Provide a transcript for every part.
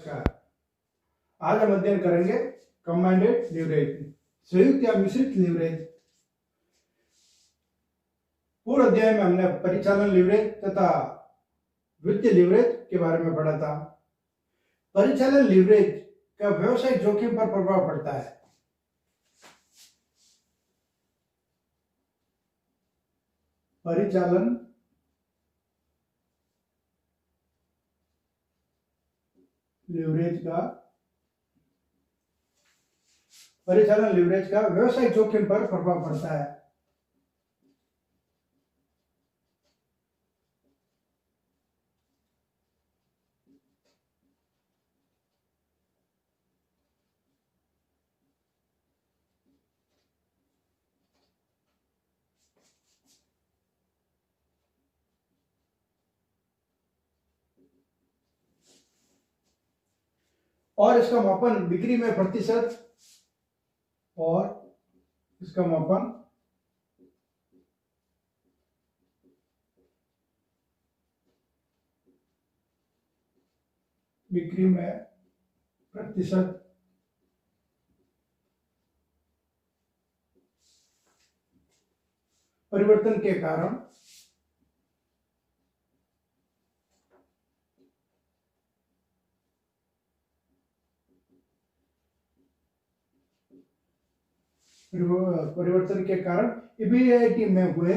नमस्कार। आज हम अध्ययन करेंगे कंबाइंड लीवरेज, संयुक्त या मिश्रित लीवरेज। पूर्व अध्याय में हमने परिचालन लीवरेज तथा वित्तीय लीवरेज के बारे में पढ़ा था। परिचालन लीवरेज का व्यवसायिक जोखिम पर प्रभाव पड़ता है। परिचालन लीवरेज का व्यवसायिक जोखिम पर प्रभाव पड़ता है। और इसका मापन बिक्री में प्रतिशत और इसका मापन बिक्री में प्रतिशत परिवर्तन के कारण ईबीआईटी में हुए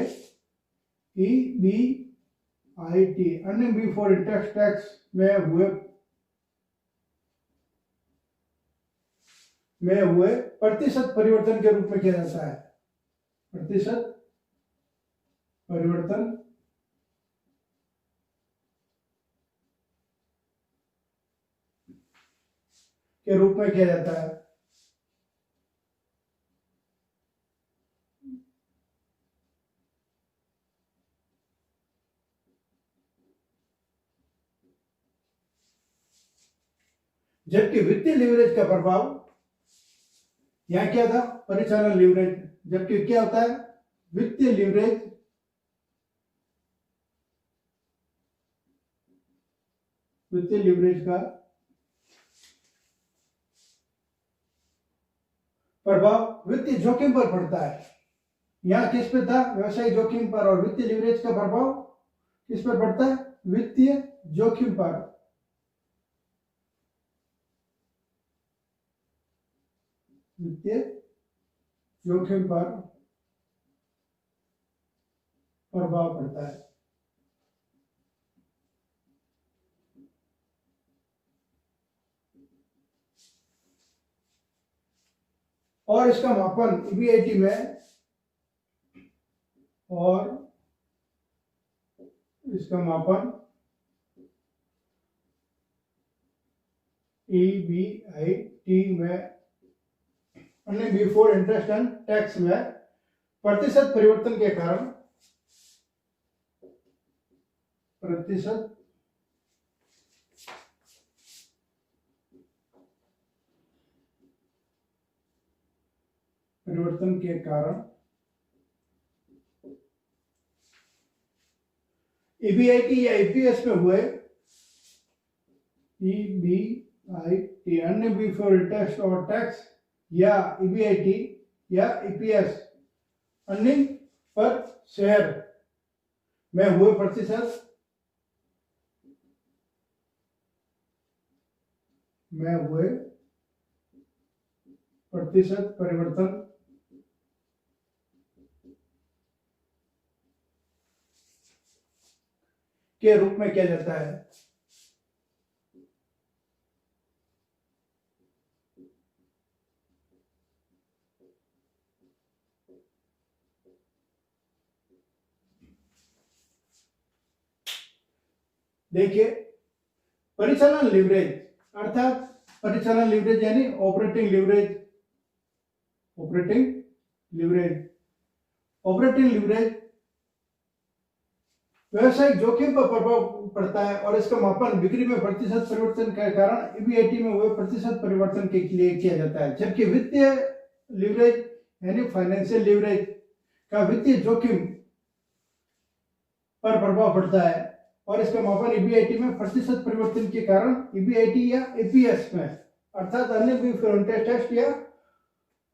EBIT earning before interest tax में हुए प्रतिशत परिवर्तन के रूप में किया जाता है। प्रतिशत परिवर्तन के रूप में किया जाता है। जबकि वित्तीय लीवरेज का प्रभाव यहां क्या था, परिचालन लीवरेज। जबकि क्या होता है, वित्तीय लीवरेज का प्रभाव वित्तीय जोखिम पर पड़ता है। यहां किस पे था, व्यवसायिक जोखिम पर। और वित्तीय लीवरेज का प्रभाव किस पर पड़ता है, वित्तीय जोखिम पर। वित्तीय जोखिम पर प्रभाव पड़ता है। और इसका मापन ईबीआईटी में और इसका मापन ईबीआईटी में अन्य बिफोर इंटरेस्ट एंड टैक्स में प्रतिशत परिवर्तन के कारण ईबीआईटी या ईपीएस में हुए ईबीआईटी अन्य बिफोर इंटरेस्ट और टैक्स या ईबीआईटी या ईपीएस अर्निंग पर शेयर में हुए प्रतिशत परिवर्तन के रूप में किया जाता है। देखिए, परिचालन लीवरेज अर्थात परिचालन लीवरेज यानी ऑपरेटिंग लीवरेज व्यवसायिक जोखिम पर प्रभाव पड़ता है। और इसका मापन बिक्री में प्रतिशत परिवर्तन के कारण ईबीआईटी में हुए प्रतिशत परिवर्तन के लिए किया जाता है। जबकि वित्तीय लीवरेज यानी फाइनेंशियल लीवरेज का वित्तीय जोखिम पर प्रभाव पड़ता है। और इसका मापन ईबीआईटी में प्रतिशत परिवर्तन के कारण ईबीआईटी या एपीएस में अर्थात अर्निंग बिफोर इंटरेस्ट टेस्ट या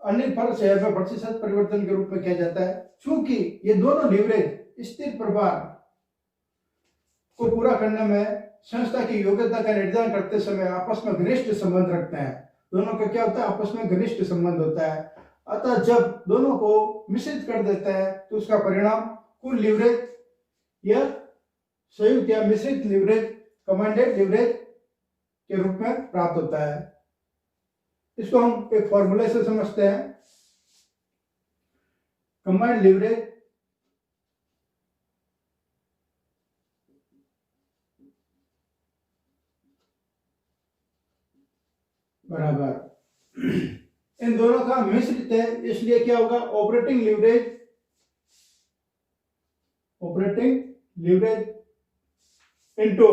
अर्निंग पर शेयर में प्रतिशत परिवर्तन के रूप में किया जाता है। चूंकि ये दोनों लीवरेज स्थिर प्रभार को पूरा करने में संस्था की योग्यता का निर्धारण करते समय आपस में घनिष्ठ संबंध रखते हैं। दोनों का क्या होता है, आपस में घनिष्ठ संबंध होता है। अतः जब दोनों को मिश्रित कर देता है तो उसका परिणाम कुल लीवरेज या संयुक्त या मिश्रित लीवरेज कमांडेड लीवरेज के रूप में प्राप्त होता है। इसको हम एक फॉर्मूले से समझते हैं। कंबाइंड लीवरेज बराबर इन दोनों का मिश्रित है, इसलिए क्या होगा, operating leverage into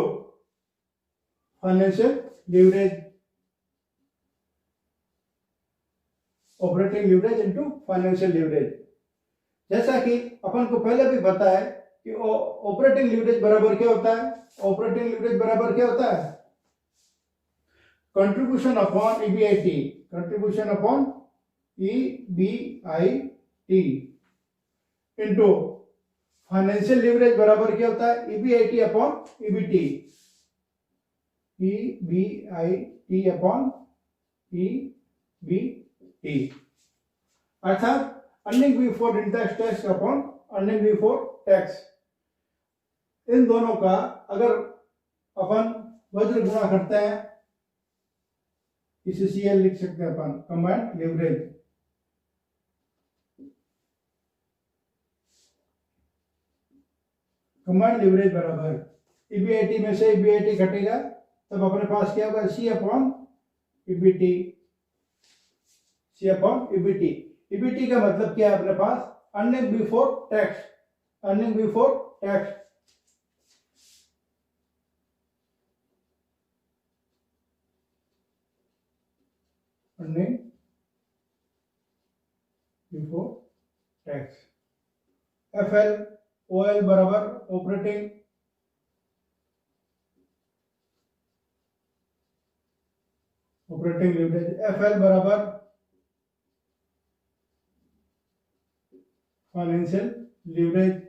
financial leverage, operating leverage into financial leverage. जैसा कि अपन को पहले भी पता है कि ऑपरेटिंग लीवरेज बराबर क्या होता है, ऑपरेटिंग लीवरेज बराबर क्या होता है, contribution upon EBIT, contribution upon EBIT into financial leverage बराबर क्या होता है, EBIT upon EBT, EBIT upon EBT, अर्थात earning before interest tax upon earning before tax. इन दोनों का अगर अपन वज्र गुणा करते हैं, इसे सीएल लिख सकते हैं अपन, कंबाइंड लीवरेज। कंबाइंड लीवरेज बराबर ईबीआईटी में से ईबीआईटी घटेगा तब अपने पास क्या होगा, C upon EBT, C upon EBT. EBT का मतलब क्या है अपने पास, earning before tax, earning before tax. Earning before tax. FL OL बराबर ऑपरेटिंग लीवरेज, एफएल बराबर फाइनेंशियल लीवरेज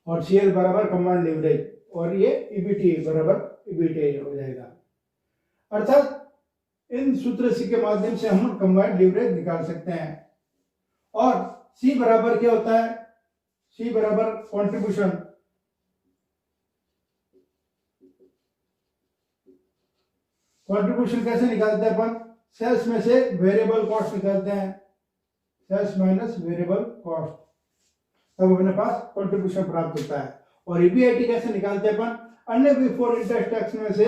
और सीएल बराबर कंबाइंड लीवरेज, और ये ईबीटी बराबर ईबीटी हो जाएगा। अर्थात इन सूत्र सी के माध्यम से हम कंबाइंड लीवरेज निकाल सकते हैं। और सी बराबर क्या होता है, सी बराबर कंट्रीब्यूशन, कंट्रीब्यूशन कैसे निकालते हैं अपन, सेल्स में से वेरिएबल कॉस्ट निकालते हैं, सेल्स माइनस वेरिएबल कॉस्ट, तब अपने पास कंट्रीब्यूशन प्राप्त होता है। और ईबीआईटी कैसे निकालते हैं अपन, अर्निंग बिफोर इंटरेस्ट टैक्स में से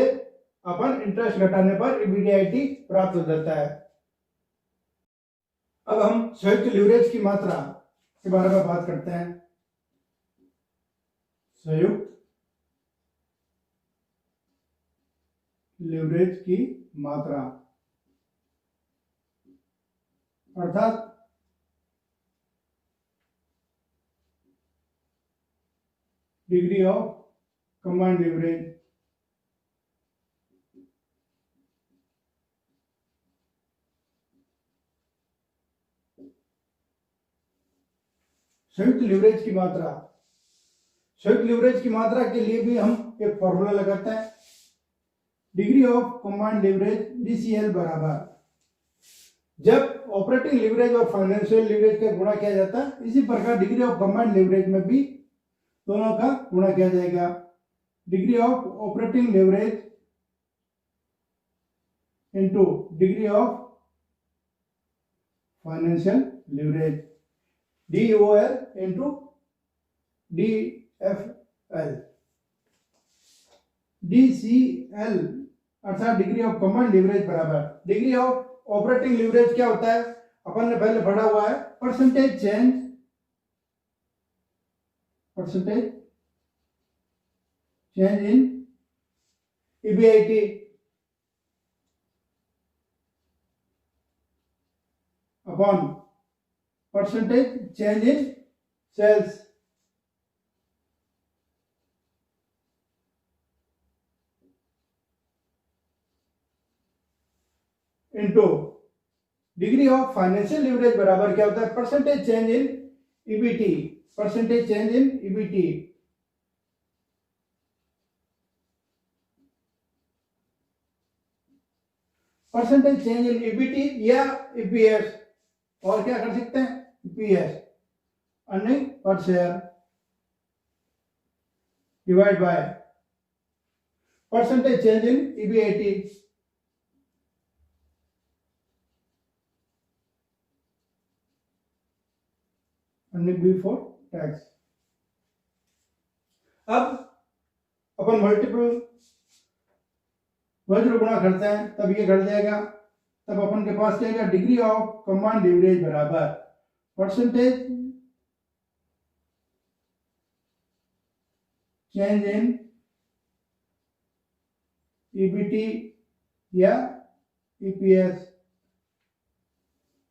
अपन इंटरेस्ट घटाने पर ईबीआईटी प्राप्त हो जाता है। अब हम संयुक्त लीवरेज की मात्रा के बारे में बात करते हैं। संयुक्त लीवरेज की मात्रा अर्थात डिग्री ऑफ कंबाइंड लीवरेज, संयुक्त लीवरेज की मात्रा। संयुक्त लीवरेज की मात्रा के लिए भी हम एक फॉर्मूला लगाते हैं, degree of combined leverage DCL बराबर, जब ऑपरेटिंग लीवरेज और फाइनेंशियल लीवरेज का गुणा किया जाता है, इसी प्रकार डिग्री ऑफ कंबाइंड लीवरेज में भी दोनों का गुणा किया जाएगा। Degree of operating leverage into degree of financial leverage, DOL into DFL। DCL अर्थात डिग्री ऑफ कंबाइंड लीवरेज बराबर डिग्री ऑफ ऑपरेटिंग लीवरेज क्या होता है, अपन ने पहले पढ़ा हुआ है, percentage change in EBIT upon percentage change in sales. Into degree of financial leverage बराबर क्या होता है, percentage change in EBT, percentage change in EBT. Percentage change in EBT या ईपीएस, और क्या कर सकते हैं, EPS earning per share divide by percentage change in EBT. Earning before tax. अब अपन मल्टीपल वज्र गुणा करते हैं तब ये घट जाएगा, तब अपन के पास क्या आएगा, डिग्री ऑफ कंबाइंड लीवरेज बराबर परसेंटेज चेंज इन ईबीटी या ईपीएस,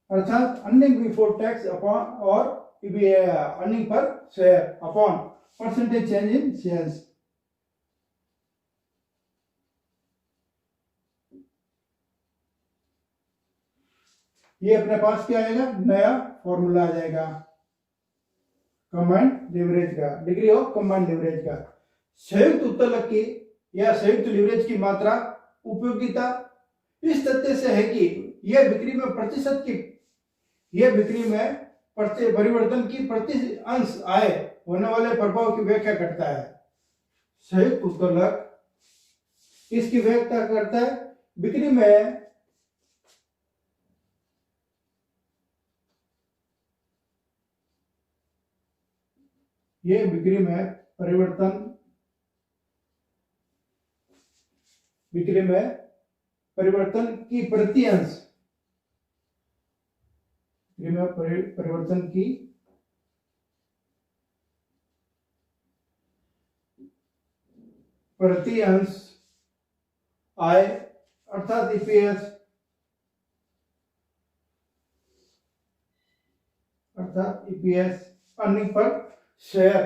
अर्थात अर्निंग बिफोर टैक्स अपॉन और earning per share upon percentage change in sales. ये अपने पास क्या आएगा, नया फॉर्मूला आ जाएगा कंबाइंड लीवरेज का, डिग्री ऑफ कंबाइंड लीवरेज का। संयुक्त उत्तोलक की या संयुक्त लीवरेज की मात्रा उपयोगिता इस तथ्य से है कि यह बिक्री में प्रतिशत की, यह बिक्री में परिवर्तन की प्रति अंश आय होने वाले प्रभाव की व्याख्या करता है। संयुक्त उत्तोलक इसकी व्याख्या करता है बिक्री में ये बिक्री में परिवर्तन, बिक्री में परिवर्तन की प्रति अंश, बिक्री में परिवर्तन की प्रति अंश आय अर्थात ईपीएस, अर्थात ईपीएस अर्निंग पर शेयर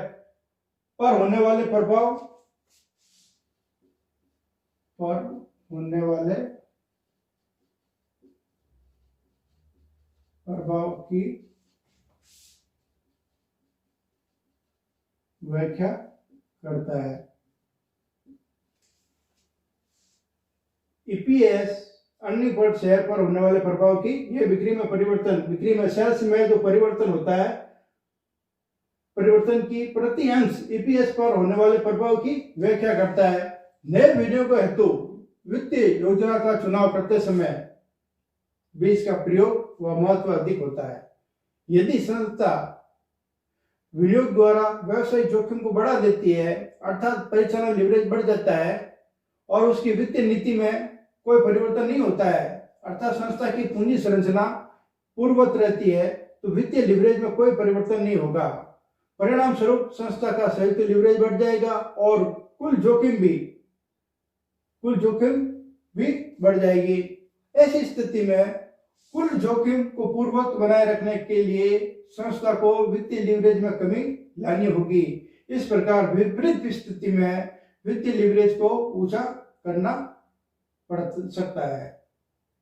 पर होने वाले प्रभाव, पर होने वाले प्रभाव की व्याख्या करता है। ईपीएस अर्निंग पर शेयर पर होने वाले प्रभाव की, यह बिक्री में परिवर्तन, बिक्री में सेल्स में जो परिवर्तन होता है, परिवर्तन की प्रति अंश ईपीएस पर होने वाले प्रभाव की व्याख्या करता है। नए विनियोग हेतु वित्तीय योजना का चुनाव करते समय भी इसका प्रयोग व महत्व अधिक होता है। यदि संस्था विनियोग द्वारा व्यवसायिक जोखिम को बढ़ा देती है, अर्थात परिचालन लीवरेज बढ़ जाता है और उसकी वित्तीय नीति में कोई परिवर्तन नहीं होता है, अर्थात संस्था की पूंजी संरचना पूर्ववत रहती है, तो वित्तीय लीवरेज में कोई परिवर्तन नहीं होगा। परिणाम स्वरूप संस्था का संयुक्त लीवरेज बढ़ जाएगा और कुल जोखिम भी बढ़ जाएगी। ऐसी स्थिति में कुल जोखिम को पूर्ववत बनाए रखने के लिए संस्था को वित्तीय लीवरेज में कमी लानी होगी। इस प्रकार विपरीत स्थिति में वित्तीय लीवरेज को ऊंचा करना पड़ सकता है।